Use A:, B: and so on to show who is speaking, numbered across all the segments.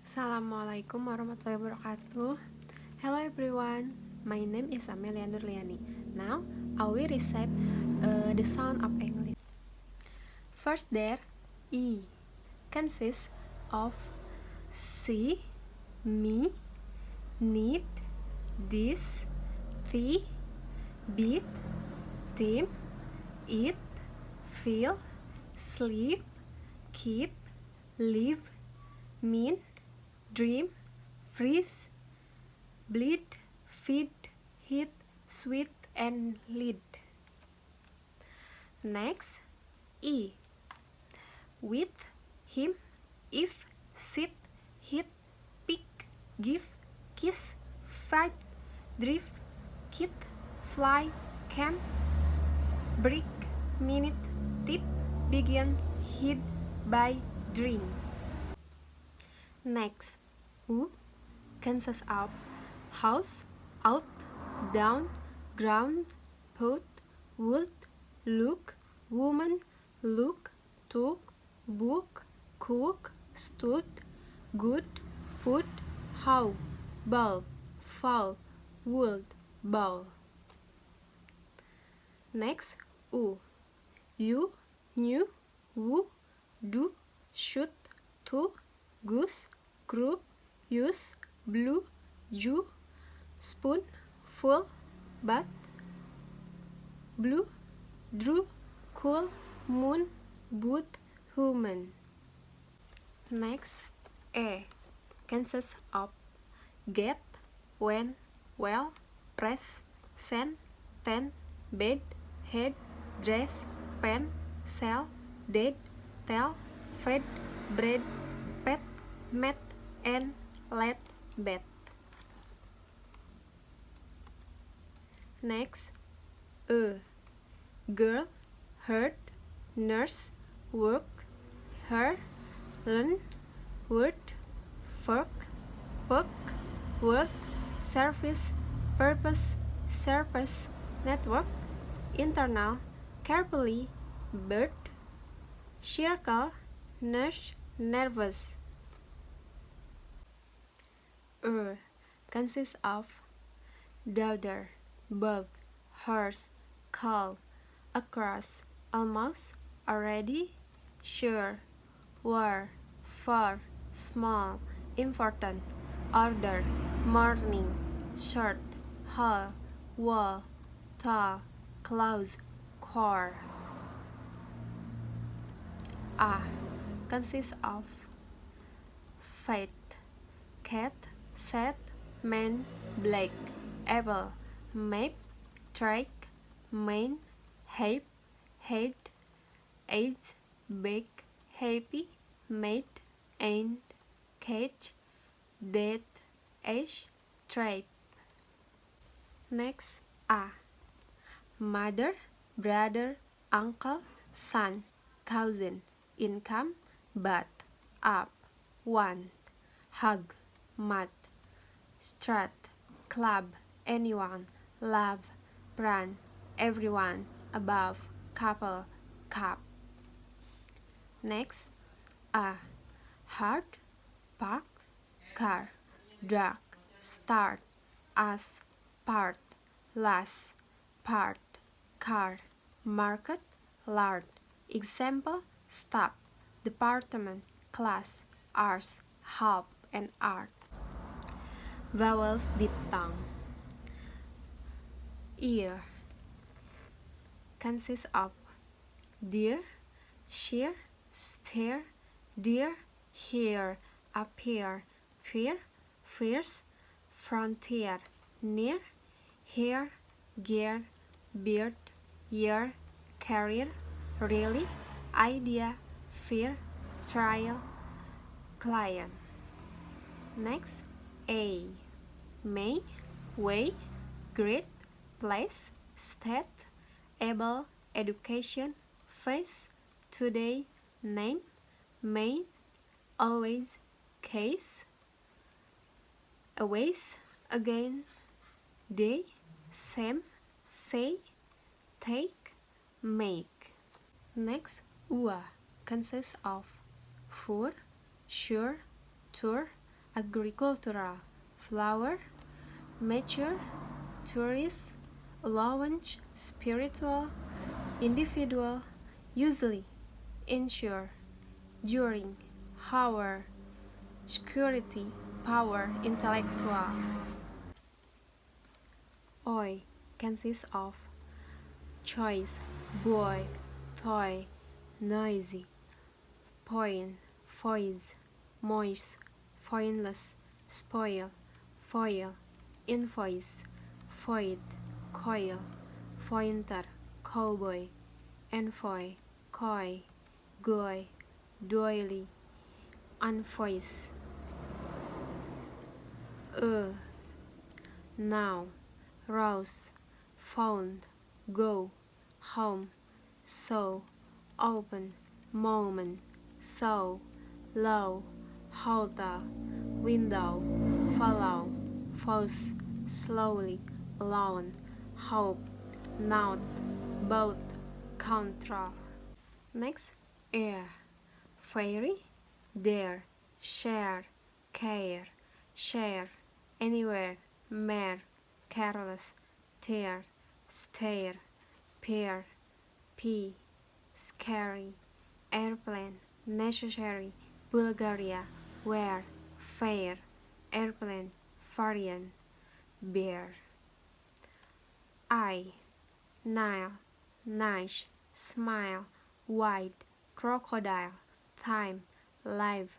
A: Assalamualaikum warahmatullahi wabarakatuh. Hello everyone, my name is Amelia Nurliani. Now I will recite the sound of English. First there, E consists of see, me, need, this, the, beat, team, eat, feel, sleep, keep, live, mean, dream, freeze, bleed, feed, hit, sweet, and lead. Next, E. With, him, if, sit, hit, pick, give, kiss, fight, drift, kid, fly, camp, break, minute, tip, begin, hid, buy, drink. Next, U consists of house, out, down, ground, put, wood, look, woman, look, took, book, cook, stood, good, food, how, ball, fall, wood, ball. Next, U. You, knew, who, do, shoot, to, goose, group, use, blue, you, spoon, full, but, blue, drew, cool, moon, boot, human. Next, A consists of get, when, well, press, send, ten, bed, head, dress, pen, sell, dead, tell, fed, bread, pet, met, and let, bet. Next, girl, herd, nurse, work, her, learn, word, fork, work, word, service, purpose, surface, network, internal, carefully, bird, circle, nurse, nervous. Consists of daughter, bug, horse, call, across, almost, already, sure, war, for, small, important, order, morning, short, hall, wall, tall, close, core. A consists of fate, cat, set, man, black, apple, map, track, main, hape, hate, age, bake, happy, mate, ain't, catch, dead, age, tribe. Next, A. Mother, brother, uncle, son, cousin, income, but, up, want, hug, mat, strat, club, anyone, love, brand, everyone, above, couple, cup. Next, A. Heart, park, car, dark, start, us, part, last, part, car, market, lard, example, stop, department, class, arts, help, and art. Vowels, diphthongs. Ear consists of dear, sheer, stare, dear, here, appear, fear, fierce, frontier, near, here, gear, beard, year, career, really, idea, fear, trial, client. Next, A. May, way, great, place, state, able, education, face, today, name, main, always, case, always, again, day, same, say, take, make. Next, UA consists of for, sure, tour, agricultural, flower, mature, tourist, allowance, spiritual, individual, usually, ensure, during, hour, security, power, intellectual. Oi consists of choice, boy, toy, noisy, point, voice, moist, pointless, spoil, foil, invoice, void, coil, pointer, cowboy, envoy, coy, goy, doily, unvoice. Now, rouse, found, go, home, so, open, moment, so, low, hotel, window, follow, force, slowly, alone, hope, note, boat, control. Next, air, fairy, dare, share, care, share, anywhere, mare, careless, tear, stare, pear, pea, scary, airplane, necessary, Bulgaria, where, fair, airplane, foreign, bear. Eye, Nile, nice, smile, white, crocodile, time, live,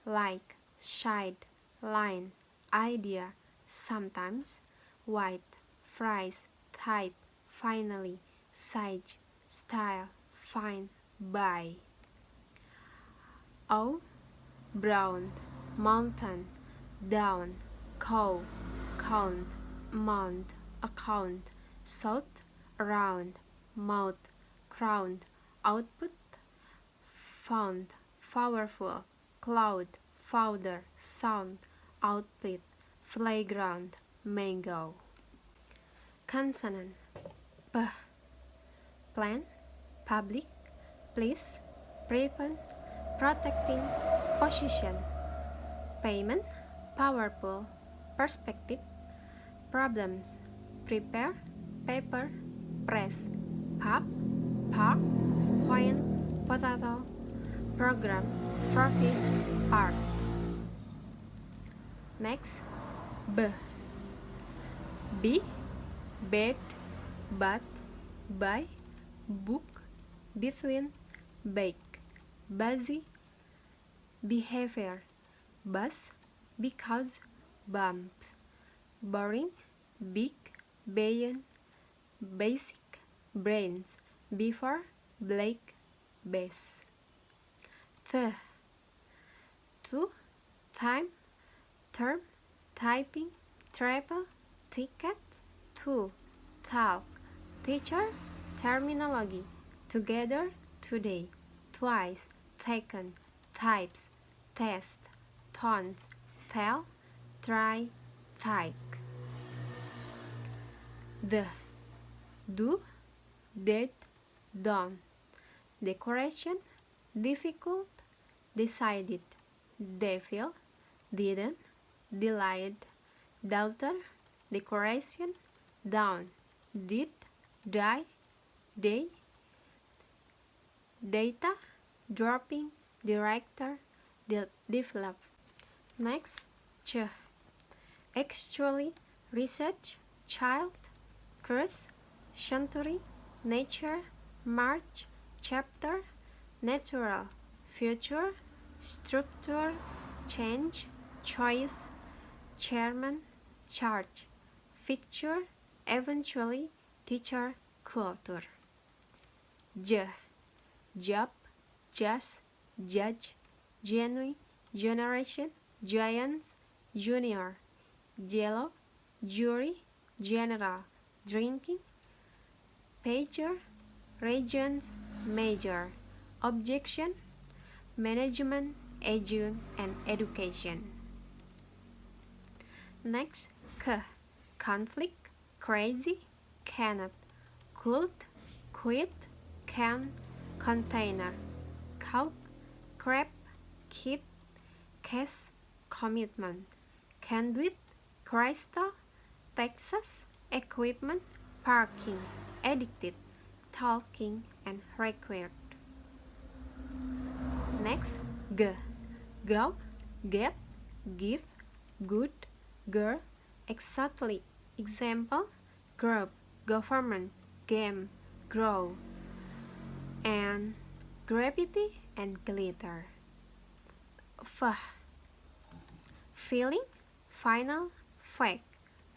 A: like, shade, line, idea, sometimes, white, fries, type, finally, size, style, fine, buy. O, brown, mountain, down, cow, count, mount, account, south, around, mouth, crown, output, found, powerful, cloud, powder, sound, outfit, playground, mango. Consonant. P, plan, public, please, prevent, protecting, position, payment, powerful, perspective, problems, prepare, paper, press, pub, park, point, potato, program, profit, art. Next, B, be, bed, but, by, book, between, bake, busy, behavior, bus, because, bumps, boring, big, beyond, basic, brains, before, Blake, base. The, to, time, term, typing, travel, ticket, to, talk, teacher, terminology, together, today, twice, taken, types, test, tones, tell, try, type. The, do, did, done, decoration, difficult, decided, devil, didn't, delayed, daughter, decoration, down, did, die, day, data, dropping, director, develop. Next, ch, actually, research, child, curse, century, nature, march, chapter, natural, future, structure, change, choice, chairman, charge, picture, eventually, teacher, culture. J, job, just, judge, genuine, generation, giants, junior, yellow, jury, general, drinking, pager, regions, major, objection, management, edu, and education. Next, k, conflict, crazy, cannot, cult, quit, can, container, count, crab, kid, case, commitment, conduit, crystal, Texas, equipment, parking, addicted, talking, and required. Next, go, get, give, good, girl, exactly. Example, group, government, game, grow, and gravity and glitter. Feeling, final, fake,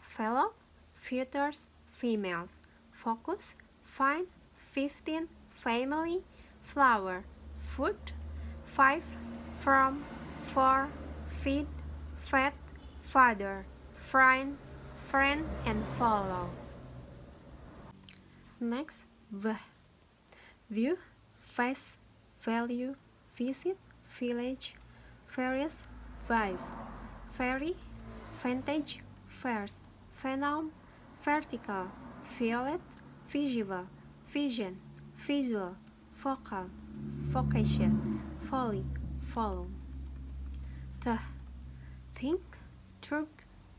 A: fellow, futures, females, focus, find, 15, family, flower, food, 5, from, for, feed, fed, father, friend, and follow. Next, view, face, value, visit, village, various, vibe, fairy, vintage, first, phenom, vertical, violet, visible, vision, visual, vocal, vocation, folly, follow. Think, took,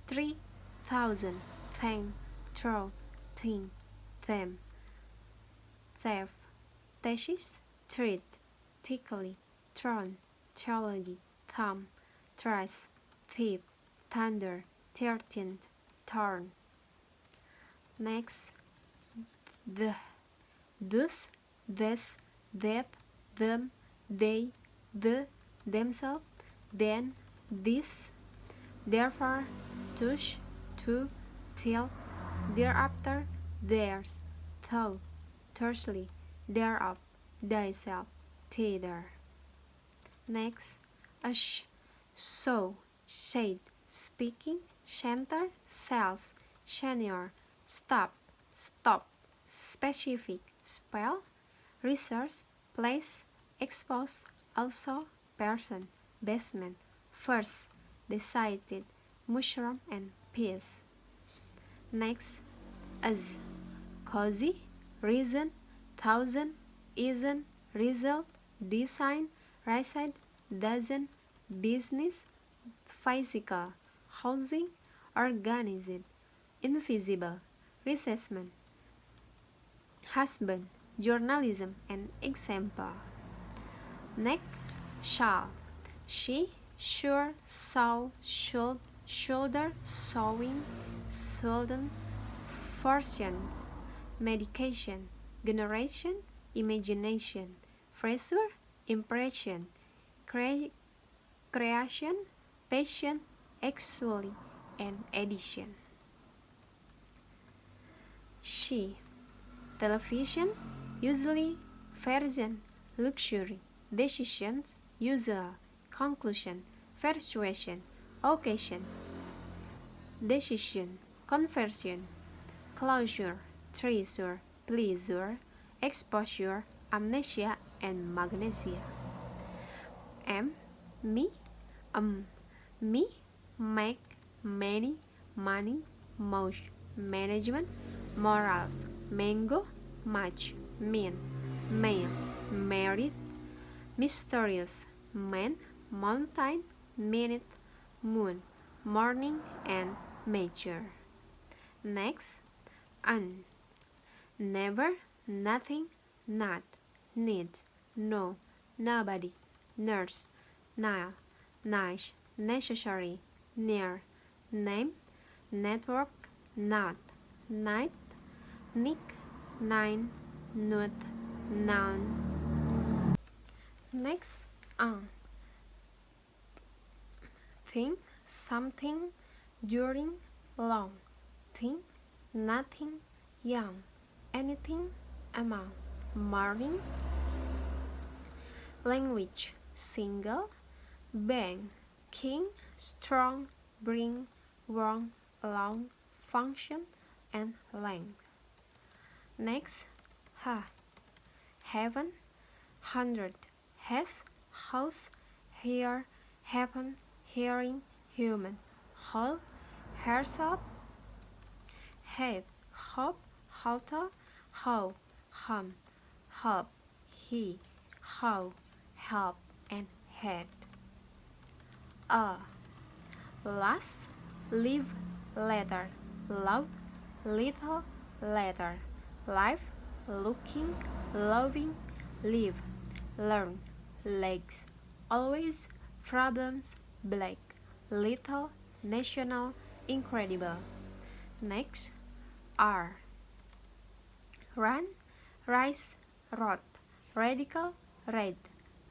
A: 3,000, thank, throw, think, them, theft, thesis, treat, tickly, throne, theology, thumb, thrice, thief, thunder, 13th, turn. Next, thus, this, that, them, they, themselves, then, this, therefore, tush, to, till, thereafter, theirs, thou, thirsty, thereof, thyself, thither. Next, so, shade, speaking, center, cells, senior, stop, specific, spell, research, place, expose, also, person, basement, first, decided, mushroom, and peace. Next, as, cozy, reason, thousand, isn't, result, design, recite, dozen, business, physical, housing, organized, invisible, resessment, husband, journalism, and example. Next, shall, she, sure, saw, should, shoulder, sewing, sultan, fortunes, medication, generation, imagination, pressure, impression, creation, passion, actually, and addition. She, television, usually, version, luxury, decisions, usual, conclusion, persuasion, occasion, decision, conversion, closure, treasure, pleasure, exposure, amnesia, and magnesia. Me, me, make, many, money, most, management, morals, mango, much, mean, male, married, mysterious, man, mountain, minute, moon, morning, and major. Next, never, nothing, not, needs, no, nobody, nurse, Nile, nice, necessary, near, name, network, not, night, nick, nine, nude, noun. Next, think, something, during, long, think, nothing, young, anything, amount, morning, language, single, bang, king, strong, bring, wrong, long, function, and length. Next, heaven, 100, has, house, hear, heaven, hearing, human, whole, herself, head, hope, halter, how, hum, hope, he, how, help, and head. last, live, later, loud, little, later, life, looking, loving, live, learn, legs, always, problems, black, little, national, incredible. Next, R. Run, rise, rot, radical, red,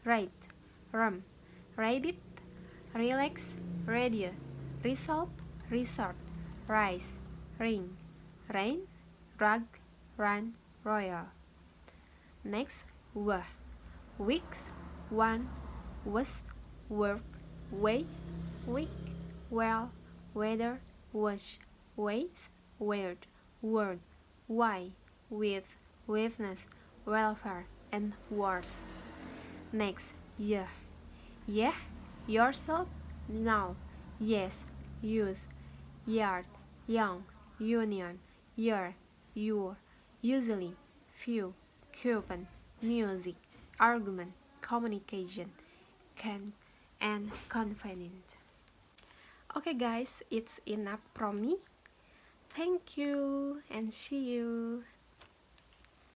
A: right, rum, rabbit, relax, radio, resolve, resort, rise, ring, rain, rug, run, royal. Next, wah, weeks, one, was, work, way, week, well, weather, wash, ways, weird, word, why, with, witness, welfare, and wars. Next, yeah, yeah, yourself, now, yes, use, yard, young, union, year, your, usually, few, coupon, music, argument, communication, can, and confident. Okay guys, it's enough from me. Thank you and see you.